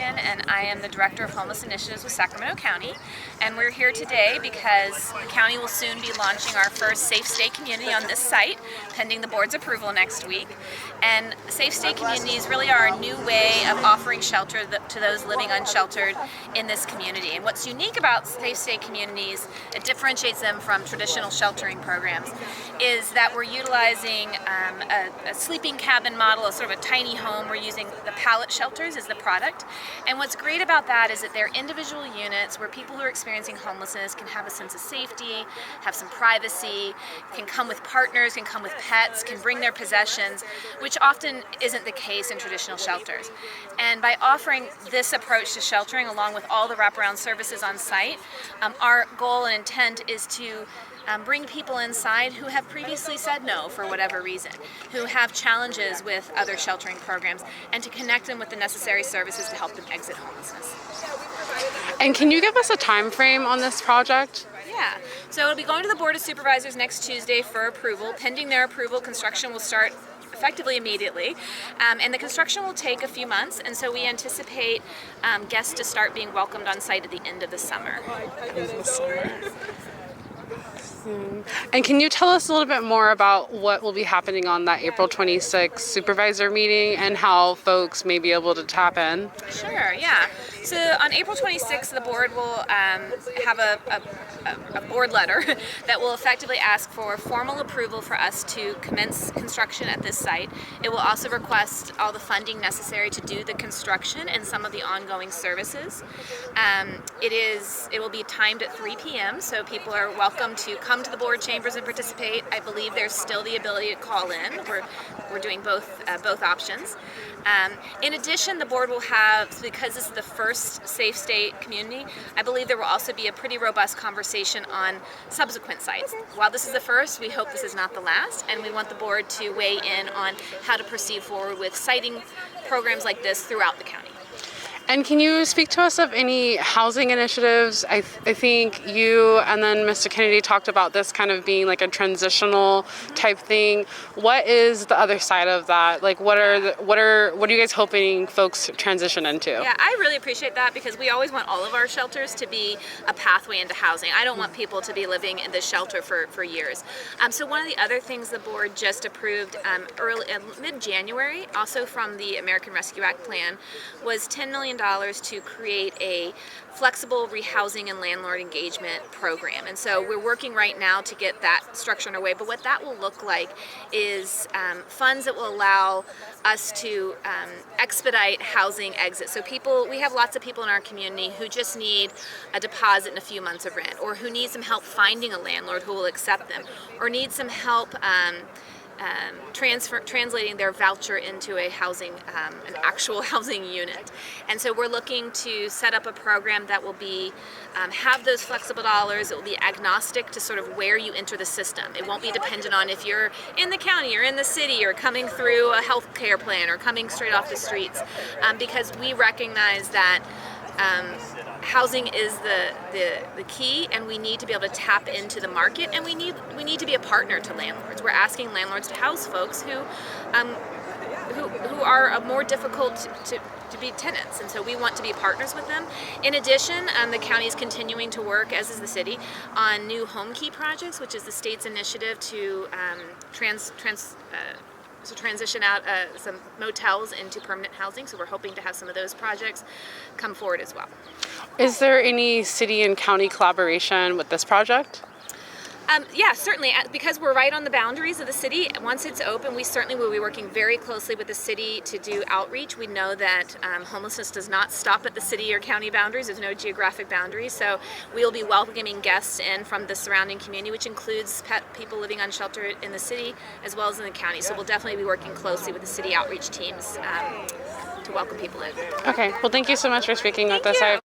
Halcon, and I am the Director of Homeless Initiatives with Sacramento County. And we're here today because the county will soon be launching our first Safe Stay community on this site, pending the board's approval next week. And Safe Stay communities really are a new way of offering shelter to those living unsheltered in this community. And what's unique about Safe Stay communities, it differentiates them from traditional sheltering programs, is that we're utilizing a sleeping cabin model, a sort of a tiny home. We're using the pallet shelters as the product. And what's great about that is that they're individual units where people who are experiencing homelessness can have a sense of safety, have some privacy, can come with partners, can come with pets, can bring their possessions, which often isn't the case in traditional shelters. And by offering this approach to sheltering along with all the wraparound services on site, our goal and intent is to bring people inside who have previously said no for whatever reason, who have challenges with other sheltering programs, and to connect them with the necessary services to help them exit homelessness. And can you give us a time frame on this project? Yeah, so it'll be going to the Board of Supervisors next Tuesday for approval. Pending their approval, construction will start effectively immediately, and the construction will take a few months, and so we anticipate guests to start being welcomed on site at the end of the summer. And can you tell us a little bit more about what will be happening on that April 26th supervisor meeting and how folks may be able to tap in? Sure, yeah. So on April 26th, the board will have a board letter that will effectively ask for formal approval for us to commence construction at this site. It will also request all the funding necessary to do the construction and some of the ongoing services. It will be timed at 3 p.m., so people are welcome to come to the board chambers and participate. I believe there's still the ability to call in. We're doing both options. In addition, the board will have, because this is the first Safe Stay community, I believe there will also be a pretty robust conversation on subsequent sites. While this is the first, we hope this is not the last, and we want the board to weigh in on how to proceed forward with siting programs like this throughout the county. And can you speak to us of any housing initiatives? I think you and then Mr. Kennedy talked about this kind of being like a transitional type thing. What is the other side of that? Like, what are you guys hoping folks transition into? Yeah, I really appreciate that because we always want all of our shelters to be a pathway into housing. I don't want people to be living in the shelter for years. So one of the other things the board just approved mid-January, also from the American Rescue Act plan, was $10 million to create a flexible rehousing and landlord engagement program. And so we're working right now to get that structure in our way. But what that will look like is funds that will allow us to expedite housing exit. So we have lots of people in our community who just need a deposit and a few months of rent, or who need some help finding a landlord who will accept them, or need some help translating their voucher into a housing, an actual housing unit. And so we're looking to set up a program that will be have those flexible dollars. It will be agnostic to sort of where you enter the system. It won't be dependent on if you're in the county or in the city or coming through a health care plan or coming straight off the streets, because we recognize that housing is the key, and we need to be able to tap into the market, and we need to be a partner to landlords. We're asking landlords to house folks who are more difficult to be tenants, and so we want to be partners with them. In addition, the county is continuing to work, as is the city, on new home key projects, which is the state's initiative to transition out some motels into permanent housing. So we're hoping to have some of those projects come forward as well. Is there any city and county collaboration with this project? Yeah, certainly. Because we're right on the boundaries of the city, once it's open, we certainly will be working very closely with the city to do outreach. We know that homelessness does not stop at the city or county boundaries. There's no geographic boundaries. So we'll be welcoming guests in from the surrounding community, which includes people living unsheltered in the city as well as in the county. So we'll definitely be working closely with the city outreach teams to welcome people in. Okay. Well, thank you so much for speaking with us. Thank you.